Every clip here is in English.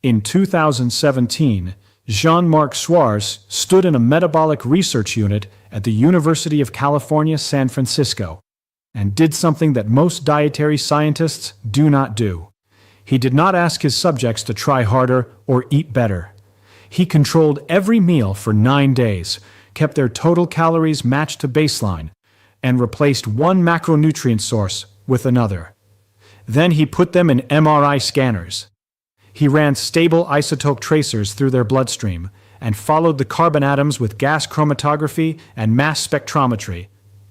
In 2017, Jean-Marc Schwarz stood in a metabolic research unit at the University of California, San Francisco, and did something that most dietary scientists do not do. He did not ask his subjects to try harder or eat better. He controlled every meal for 9 days, kept their total calories matched to baseline, and replaced one macronutrient source with another. Then he put them in MRI scanners. He ran stable isotope tracers through their bloodstream and followed the carbon atoms with gas chromatography and mass spectrometry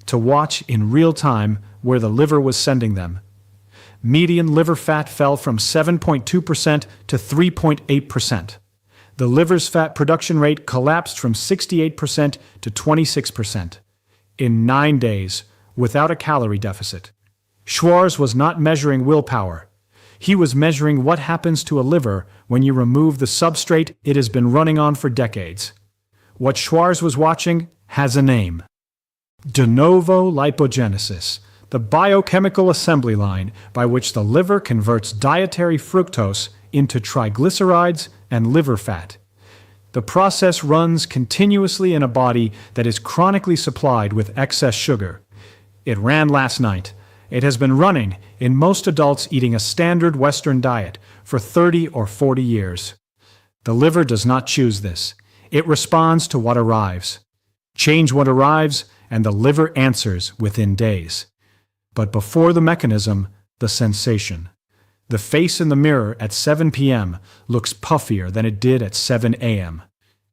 to watch in real time where the liver was sending them. Median liver fat fell from 7.2% to 3.8%. The liver's fat production rate collapsed from 68% to 26%. In 9 days, without a calorie deficit. Schwarz was not measuring willpower. He was measuring what happens to a liver when you remove the substrate it has been running on for decades. What Schwarz was watching has a name. De Novo Lipogenesis, the biochemical assembly line by which the liver converts dietary fructose into triglycerides and liver fat. The process runs continuously in a body that is chronically supplied with excess sugar. It ran last night. It has been running in most adults eating a standard Western diet for 30 or 40 years. The liver does not choose this. It responds to what arrives. Change what arrives, and the liver answers within days. But before the mechanism, the sensation. The face in the mirror at 7 p.m. looks puffier than it did at 7 a.m.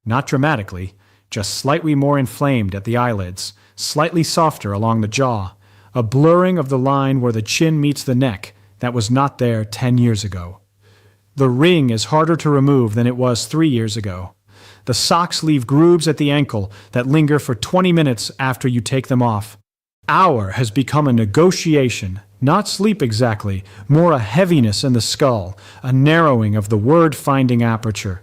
Not dramatically, just slightly more inflamed at the eyelids, slightly softer along the jaw, a blurring of the line where the chin meets the neck that was not there 10 years ago. The ring is harder to remove than it was 3 years ago. The socks leave grooves at the ankle that linger for 20 minutes after you take them off. Hour has become a negotiation, not sleep exactly, more a heaviness in the skull, a narrowing of the word-finding aperture.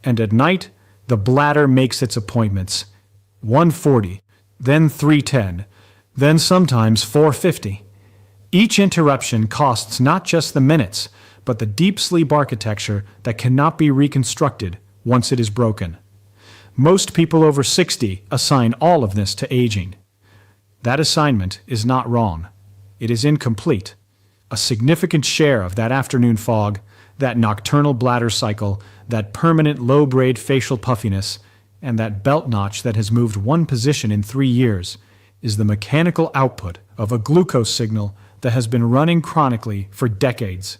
And at night, the bladder makes its appointments. 1:40, then 3:10, then sometimes 4:50. Each interruption costs not just the minutes, but the deep sleep architecture that cannot be reconstructed once it is broken. Most people over 60 assign all of this to aging. That assignment is not wrong. It is incomplete. A significant share of that afternoon fog, that nocturnal bladder cycle, that permanent low-grade facial puffiness, and that belt notch that has moved one position in 3 years is the mechanical output of a glucose signal that has been running chronically for decades.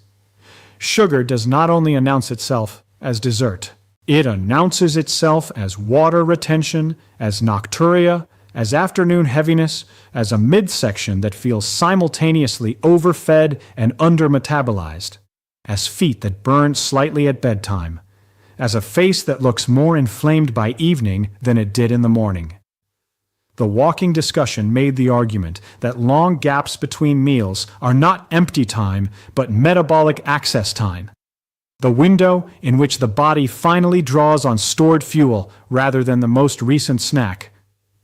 Sugar does not only announce itself as dessert. It announces itself as water retention, as nocturia, as afternoon heaviness, as a midsection that feels simultaneously overfed and undermetabolized, as feet that burn slightly at bedtime, as a face that looks more inflamed by evening than it did in the morning. The walking discussion made the argument that long gaps between meals are not empty time, but metabolic access time. The window in which the body finally draws on stored fuel rather than the most recent snack.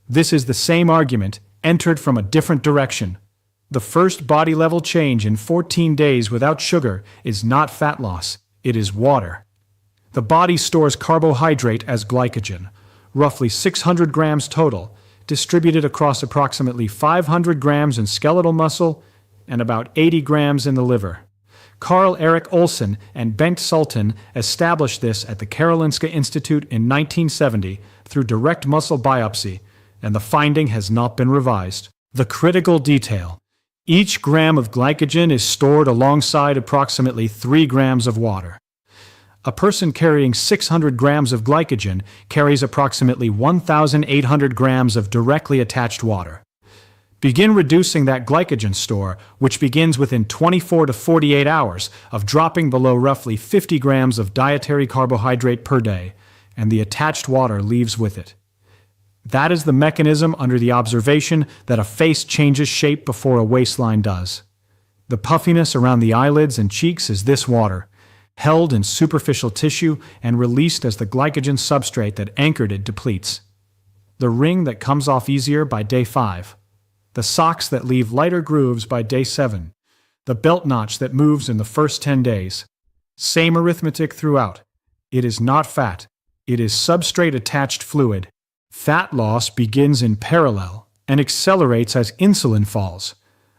This is the same argument, entered from a different direction. The first body level change in 14 days without sugar is not fat loss, it is water. The body stores carbohydrate as glycogen, roughly 600 grams total, distributed across approximately 500 grams in skeletal muscle and about 80 grams in the liver. Carl Erik Olsen and Bengt Sultan established this at the Karolinska Institute in 1970 through direct muscle biopsy, and the finding has not been revised. The critical detail. Each gram of glycogen is stored alongside approximately 3 grams of water. A person carrying 600 grams of glycogen carries approximately 1,800 grams of directly attached water. Begin reducing that glycogen store, which begins within 24 to 48 hours of dropping below roughly 50 grams of dietary carbohydrate per day, and the attached water leaves with it. That is the mechanism under the observation that a face changes shape before a waistline does. The puffiness around the eyelids and cheeks is this water, held in superficial tissue and released as the glycogen substrate that anchored it depletes. The ring that comes off easier by day 5. The socks that leave lighter grooves by day 7. The belt notch that moves in the first 10 days. Same arithmetic throughout. It is not fat. It is substrate-attached fluid. Fat loss begins in parallel and accelerates as insulin falls.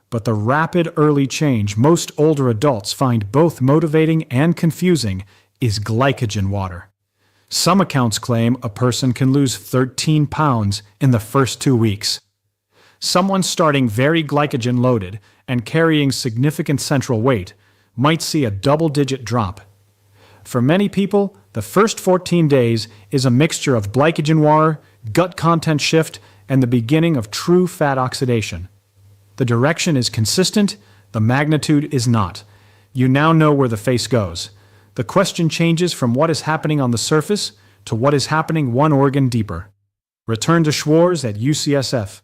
But the rapid early change most older adults find both motivating and confusing is glycogen water. Some accounts claim a person can lose 13 pounds in the first 2 weeks. Someone starting very glycogen-loaded and carrying significant central weight might see a double-digit drop. For many people, the first 14 days is a mixture of glycogen water, gut content shift, and the beginning of true fat oxidation. The direction is consistent, the magnitude is not. You now know where the face goes. The question changes from what is happening on the surface to what is happening one organ deeper. Return to Schwarz at UCSF.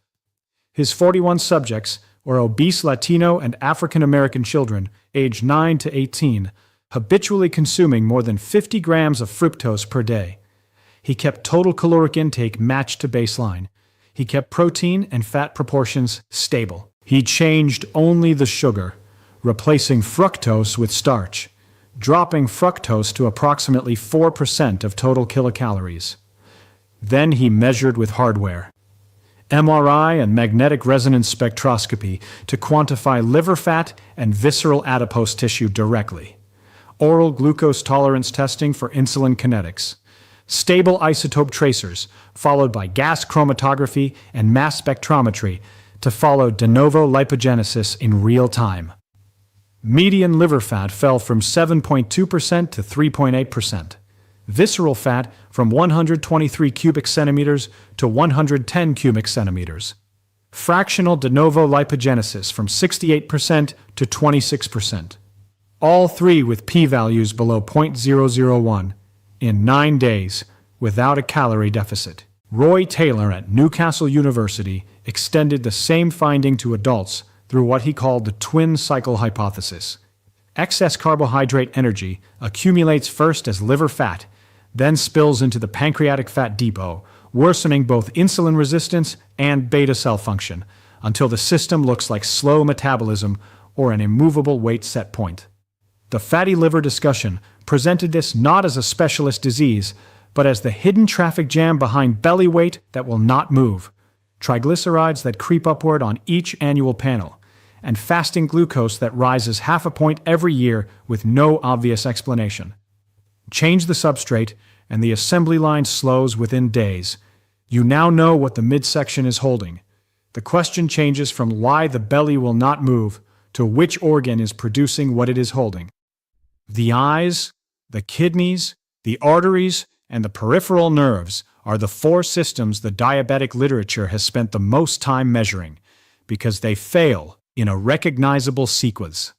His 41 subjects were obese Latino and African American children, aged 9 to 18, habitually consuming more than 50 grams of fructose per day. He kept total caloric intake matched to baseline. He kept protein and fat proportions stable. He changed only the sugar, replacing fructose with starch, dropping fructose to approximately 4% of total kilocalories. Then he measured with hardware, MRI and magnetic resonance spectroscopy, to quantify liver fat and visceral adipose tissue directly, oral glucose tolerance testing for insulin kinetics, stable isotope tracers, followed by gas chromatography and mass spectrometry to follow de novo lipogenesis in real time. Median liver fat fell from 7.2% to 3.8%. Visceral fat from 123 cubic centimeters to 110 cubic centimeters. Fractional de novo lipogenesis from 68% to 26%. All three with p-values below 0.001 in 9 days without a calorie deficit. Roy Taylor at Newcastle University extended the same finding to adults through what he called the twin cycle hypothesis. Excess carbohydrate energy accumulates first as liver fat, then spills into the pancreatic fat depot, worsening both insulin resistance and beta cell function, until the system looks like slow metabolism or an immovable weight set point. The fatty liver discussion presented this not as a specialist disease, but as the hidden traffic jam behind belly weight that will not move, triglycerides that creep upward on each annual panel, and fasting glucose that rises half a point every year with no obvious explanation. Change the substrate, and the assembly line slows within days. You now know what the midsection is holding. The question changes from why the belly will not move to which organ is producing what it is holding. The eyes, the kidneys, the arteries, and the peripheral nerves are the 4 systems the diabetic literature has spent the most time measuring, because they fail in a recognizable sequence.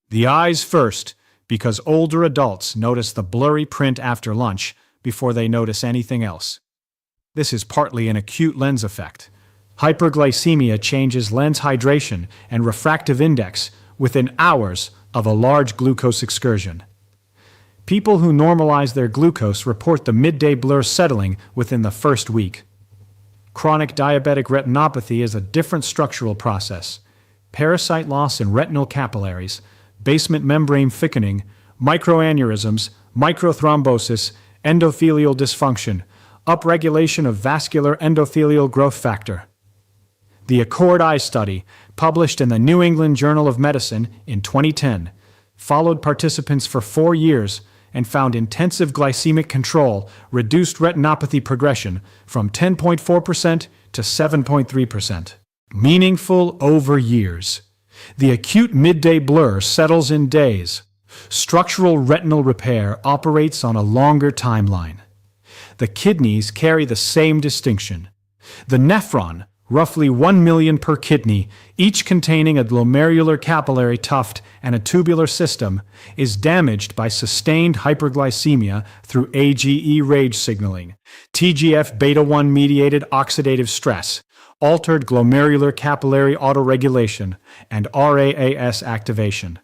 The eyes first, because older adults notice the blurry print after lunch before they notice anything else. This is partly an acute lens effect. Hyperglycemia changes lens hydration and refractive index within hours of a large glucose excursion. People who normalize their glucose report the midday blur settling within the first week. Chronic diabetic retinopathy is a different structural process. Parasite loss in retinal capillaries, basement membrane thickening, microaneurysms, microthrombosis, endothelial dysfunction, upregulation of vascular endothelial growth factor. The Accord Eye study, published in the New England Journal of Medicine in 2010, followed participants for 4 years and found intensive glycemic control reduced retinopathy progression from 10.4% to 7.3%. Meaningful over years. The acute midday blur settles in days. Structural retinal repair operates on a longer timeline. The kidneys carry the same distinction. The nephron, roughly 1 million per kidney, each containing a glomerular capillary tuft and a tubular system, is damaged by sustained hyperglycemia through AGE rage signaling, TGF-beta-1 mediated oxidative stress, altered glomerular capillary autoregulation, and RAAS activation.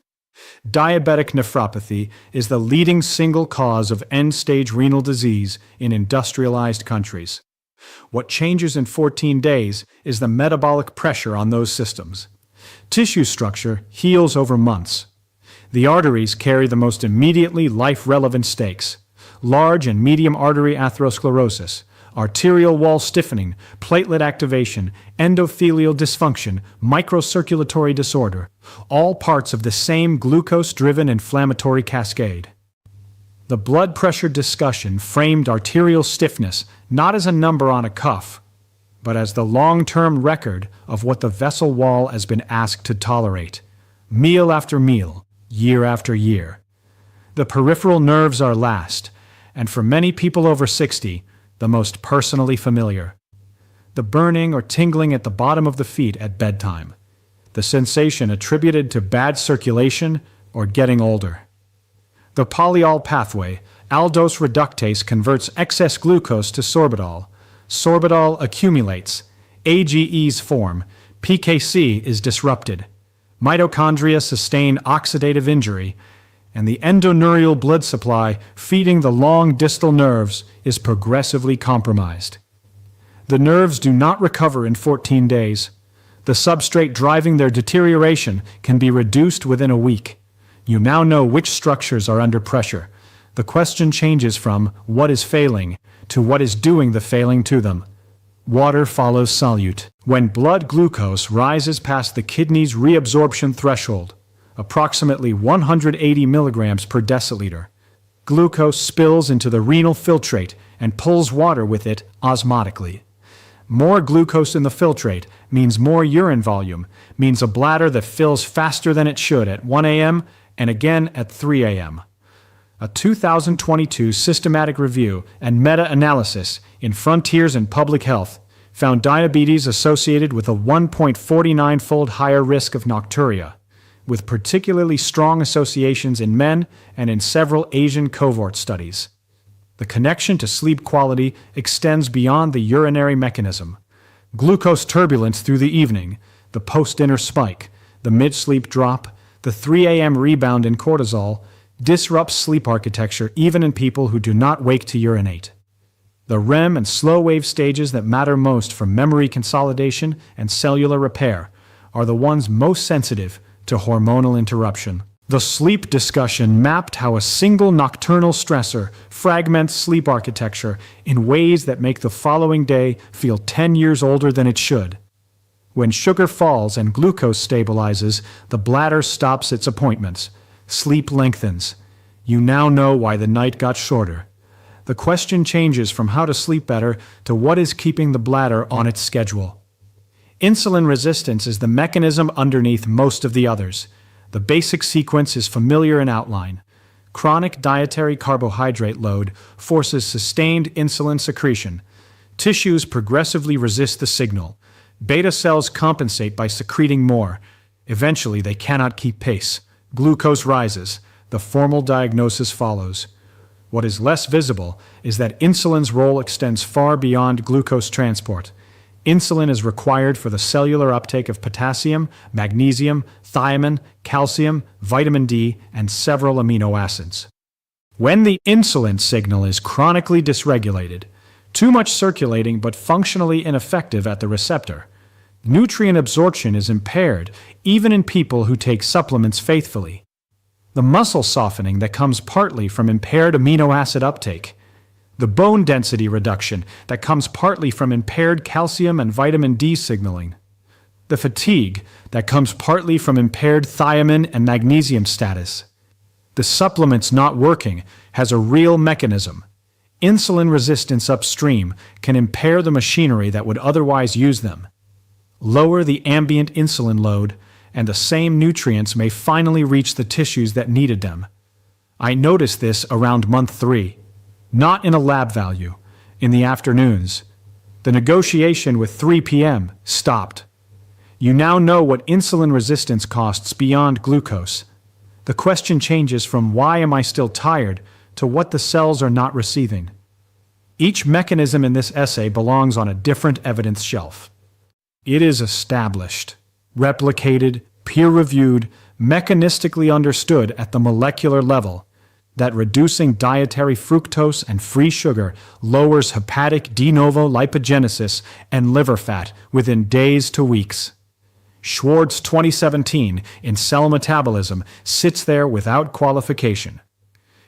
Diabetic nephropathy is the leading single cause of end-stage renal disease in industrialized countries. What changes in 14 days is the metabolic pressure on those systems. Tissue structure heals over months. The arteries carry the most immediately life-relevant stakes: large and medium artery atherosclerosis, arterial wall stiffening, platelet activation, endothelial dysfunction, microcirculatory disorder, all parts of the same glucose-driven inflammatory cascade. The blood pressure discussion framed arterial stiffness not as a number on a cuff, but as the long-term record of what the vessel wall has been asked to tolerate, meal after meal, year after year. The peripheral nerves are last, and for many people over 60, the most personally familiar. The burning or tingling at the bottom of the feet at bedtime, the sensation attributed to bad circulation or getting older. The polyol pathway, aldose reductase, converts excess glucose to sorbitol. Sorbitol accumulates, AGEs form, PKC is disrupted. Mitochondria sustain oxidative injury, and the endoneurial blood supply feeding the long distal nerves is progressively compromised. The nerves do not recover in 14 days. The substrate driving their deterioration can be reduced within a week. You now know which structures are under pressure. The question changes from what is failing to what is doing the failing to them. Water follows solute. When blood glucose rises past the kidney's reabsorption threshold, approximately 180 milligrams per deciliter, glucose spills into the renal filtrate and pulls water with it osmotically. More glucose in the filtrate means more urine volume, means a bladder that fills faster than it should at 1 a.m. and again at 3 a.m. A 2022 systematic review and meta-analysis in Frontiers in Public Health found diabetes associated with a 1.49-fold higher risk of nocturia, with particularly strong associations in men and in several Asian cohort studies. The connection to sleep quality extends beyond the urinary mechanism. Glucose turbulence through the evening, the post-dinner spike, the mid-sleep drop, the 3 a.m. rebound in cortisol disrupts sleep architecture even in people who do not wake to urinate. The REM and slow-wave stages that matter most for memory consolidation and cellular repair are the ones most sensitive to hormonal interruption. The sleep discussion mapped how a single nocturnal stressor fragments sleep architecture in ways that make the following day feel 10 years older than it should. When sugar falls and glucose stabilizes, the bladder stops its appointments. Sleep lengthens. You now know why the night got shorter. The question changes from how to sleep better to what is keeping the bladder on its schedule. Insulin resistance is the mechanism underneath most of the others. The basic sequence is familiar in outline. Chronic dietary carbohydrate load forces sustained insulin secretion. Tissues progressively resist the signal. Beta cells compensate by secreting more. Eventually, they cannot keep pace. Glucose rises. The formal diagnosis follows. What is less visible is that insulin's role extends far beyond glucose transport. Insulin is required for the cellular uptake of potassium, magnesium, thiamine, calcium, vitamin D, and several amino acids. When the insulin signal is chronically dysregulated, too much circulating but functionally ineffective at the receptor, nutrient absorption is impaired even in people who take supplements faithfully. The muscle softening that comes partly from impaired amino acid uptake, the bone density reduction that comes partly from impaired calcium and vitamin D signaling, the fatigue that comes partly from impaired thiamine and magnesium status. The supplements not working has a real mechanism. Insulin resistance upstream can impair the machinery that would otherwise use them. Lower the ambient insulin load, and the same nutrients may finally reach the tissues that needed them. I noticed this around month 3. Not in a lab value, in the afternoons. The negotiation with 3 p.m. stopped. You now know what insulin resistance costs beyond glucose. The question changes from why am I still tired to what the cells are not receiving. Each mechanism in this essay belongs on a different evidence shelf. It is established, replicated, peer-reviewed, mechanistically understood at the molecular level that reducing dietary fructose and free sugar lowers hepatic de novo lipogenesis and liver fat within days to weeks. Schwartz 2017 in Cell Metabolism sits there without qualification.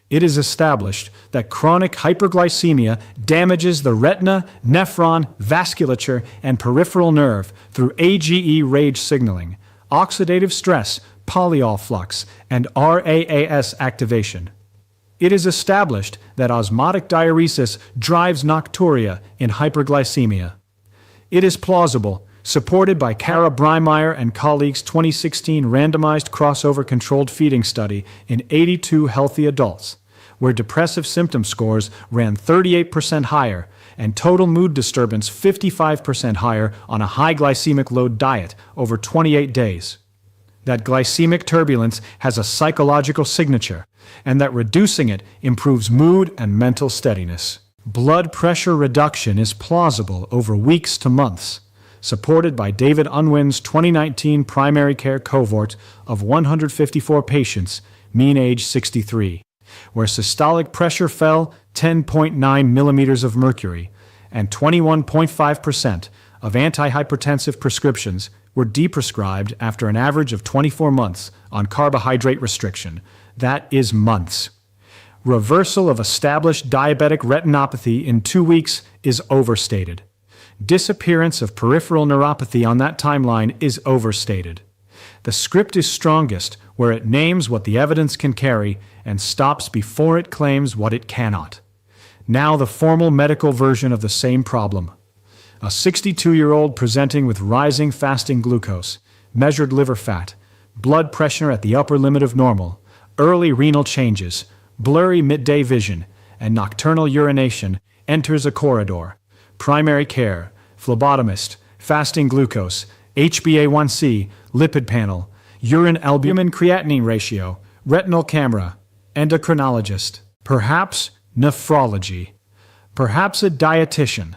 It is established that chronic hyperglycemia damages the retina, nephron, vasculature, and peripheral nerve through AGE rage signaling, oxidative stress, polyol flux, and RAAS activation. It is established that osmotic diuresis drives nocturia in hyperglycemia. It is plausible, supported by Kara Breimeyer and colleagues' 2016 randomized crossover controlled feeding study in 82 healthy adults, where depressive symptom scores ran 38% higher and total mood disturbance 55% higher on a high glycemic load diet over 28 days. That glycemic turbulence has a psychological signature, and that reducing it improves mood and mental steadiness. Blood pressure reduction is plausible over weeks to months, supported by David Unwin's 2019 primary care cohort of 154 patients, mean age 63, where systolic pressure fell 10.9 millimeters of mercury, and 21.5% of antihypertensive prescriptions were deprescribed after an average of 24 months on carbohydrate restriction. That is months. Reversal of established diabetic retinopathy in 2 weeks is overstated. Disappearance of peripheral neuropathy on that timeline is overstated. The script is strongest where it names what the evidence can carry and stops before it claims what it cannot. Now the formal medical version of the same problem. A 62-year-old presenting with rising fasting glucose, measured liver fat, blood pressure at the upper limit of normal, early renal changes, blurry midday vision, and nocturnal urination enters a corridor. Primary care, phlebotomist, fasting glucose, HbA1c, lipid panel, urine albumin-creatinine ratio, retinal camera, endocrinologist, perhaps nephrology, perhaps a dietitian,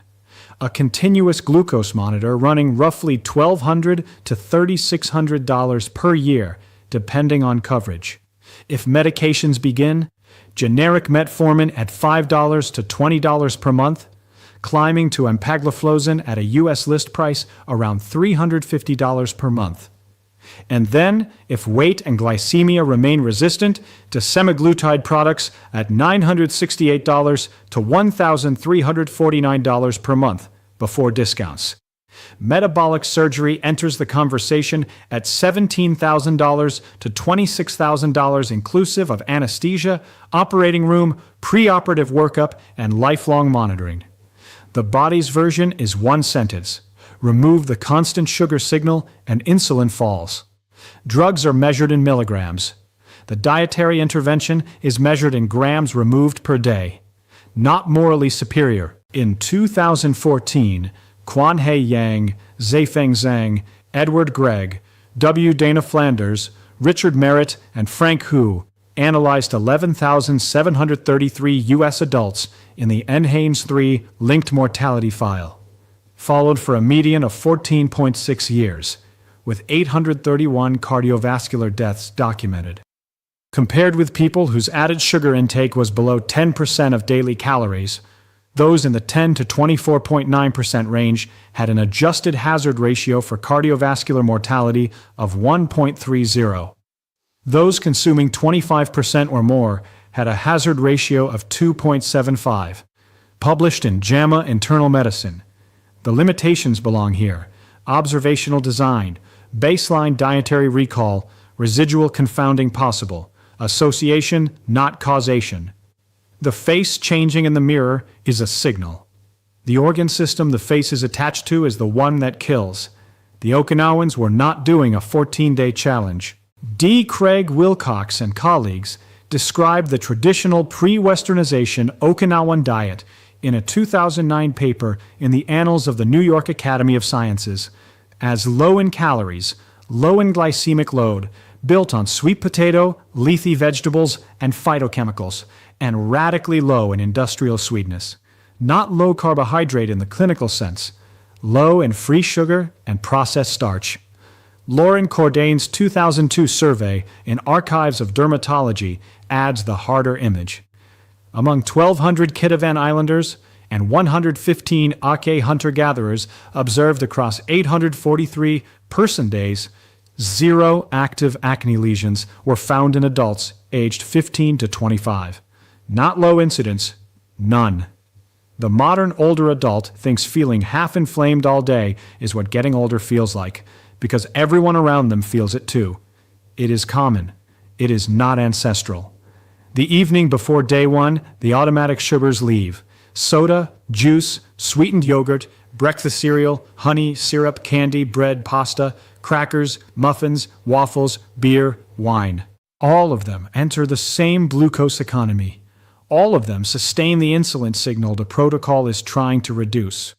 a continuous glucose monitor running roughly $1,200 to $3,600 per year, depending on coverage. If medications begin, generic metformin at $5 to $20 per month, climbing to empagliflozin at a U.S. list price around $350 per month. And then, if weight and glycemia remain resistant, to semaglutide products at $968 to $1,349 per month before discounts. Metabolic surgery enters the conversation at $17,000 to $26,000 inclusive of anesthesia, operating room, preoperative workup, and lifelong monitoring. The body's version is one sentence. Remove the constant sugar signal and insulin falls. Drugs are measured in milligrams. The dietary intervention is measured in grams removed per day. Not morally superior. In 2014, Quan-Hei Yang, Zeifeng Zhang, Edward Gregg, W. Dana Flanders, Richard Merritt, and Frank Hu analyzed 11,733 U.S. adults in the NHANES 3 linked mortality file, followed for a median of 14.6 years, with 831 cardiovascular deaths documented. Compared with people whose added sugar intake was below 10% of daily calories, those in the 10 to 24.9% range had an adjusted hazard ratio for cardiovascular mortality of 1.30. Those consuming 25% or more had a hazard ratio of 2.75. Published in JAMA Internal Medicine. The limitations belong here: observational design, baseline dietary recall, residual confounding possible, association, not causation. The face changing in the mirror is a signal. The organ system the face is attached to is the one that kills. The Okinawans were not doing a 14-day challenge. D. Craig Wilcox and colleagues described the traditional pre-Westernization Okinawan diet in a 2009 paper in the Annals of the New York Academy of Sciences as low in calories, low in glycemic load, built on sweet potato, leafy vegetables, and phytochemicals, and radically low in industrial sweetness. Not low carbohydrate in the clinical sense, low in free sugar and processed starch. Lauren Cordain's 2002 survey in Archives of Dermatology adds the harder image. Among 1,200 Kitavan Islanders, and 115 Ake hunter-gatherers observed across 843 person days, 0 active acne lesions were found in adults aged 15 to 25. Not low incidence, none. The modern older adult thinks feeling half-inflamed all day is what getting older feels like, because everyone around them feels it too. It is common. It is not ancestral. The evening before day one, the automatic sugars leave. Soda, juice, sweetened yogurt, breakfast cereal, honey, syrup, candy, bread, pasta, crackers, muffins, waffles, beer, wine. All of them enter the same glucose economy. All of them sustain the insulin signal the protocol is trying to reduce.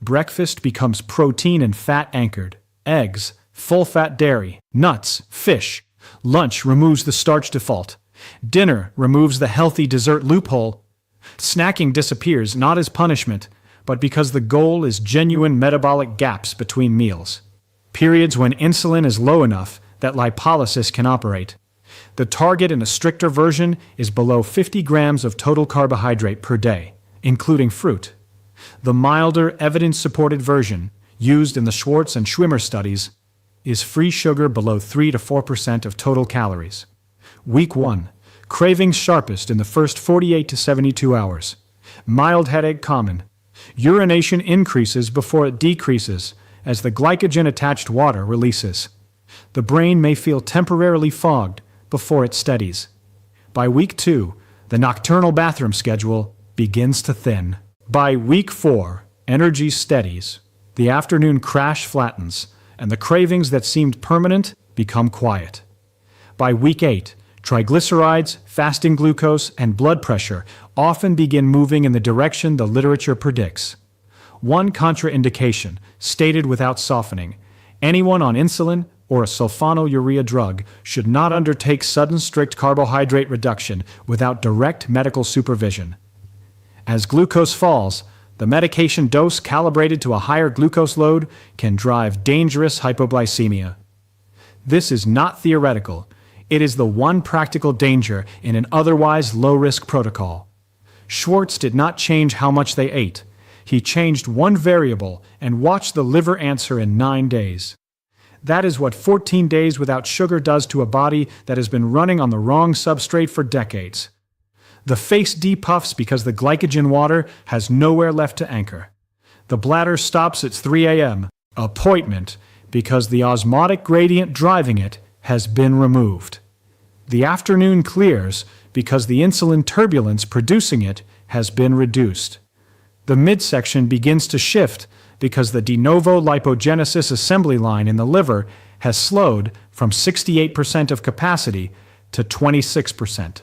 Breakfast becomes protein and fat anchored. Eggs, full-fat dairy, nuts, fish. Lunch removes the starch default. Dinner removes the healthy dessert loophole. Snacking disappears not as punishment, but because the goal is genuine metabolic gaps between meals. Periods when insulin is low enough that lipolysis can operate. The target in a stricter version is below 50 grams of total carbohydrate per day, including fruit. The milder, evidence-supported version, used in the Schwartz and Schwimmer studies, is free sugar below 3 to 4% of total calories. Week 1. Cravings sharpest in the first 48 to 72 hours. Mild headache common. Urination increases before it decreases as the glycogen-attached water releases. The brain may feel temporarily fogged before it steadies. By week 2, the nocturnal bathroom schedule begins to thin. By week 4, energy steadies. The afternoon crash flattens, and the cravings that seemed permanent become quiet. By week 8, triglycerides, fasting glucose, and blood pressure often begin moving in the direction the literature predicts. One contraindication, stated without softening: anyone on insulin or a sulfonylurea drug should not undertake sudden strict carbohydrate reduction without direct medical supervision. As glucose falls, the medication dose calibrated to a higher glucose load can drive dangerous hypoglycemia. This is not theoretical. It is the one practical danger in an otherwise low-risk protocol. Schwartz did not change how much they ate. He changed one variable and watched the liver answer in 9 days. That is what 14 days without sugar does to a body that has been running on the wrong substrate for decades. The face depuffs because the glycogen water has nowhere left to anchor. The bladder stops at 3 a.m., appointment, because the osmotic gradient driving it has been removed. The afternoon clears because the insulin turbulence producing it has been reduced. The midsection begins to shift because the de novo lipogenesis assembly line in the liver has slowed from 68% of capacity to 26%.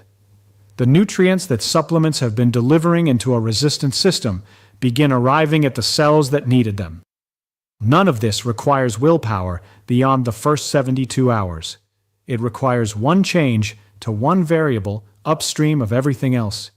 The nutrients that supplements have been delivering into a resistant system begin arriving at the cells that needed them. None of this requires willpower beyond the first 72 hours. It requires one change to one variable upstream of everything else.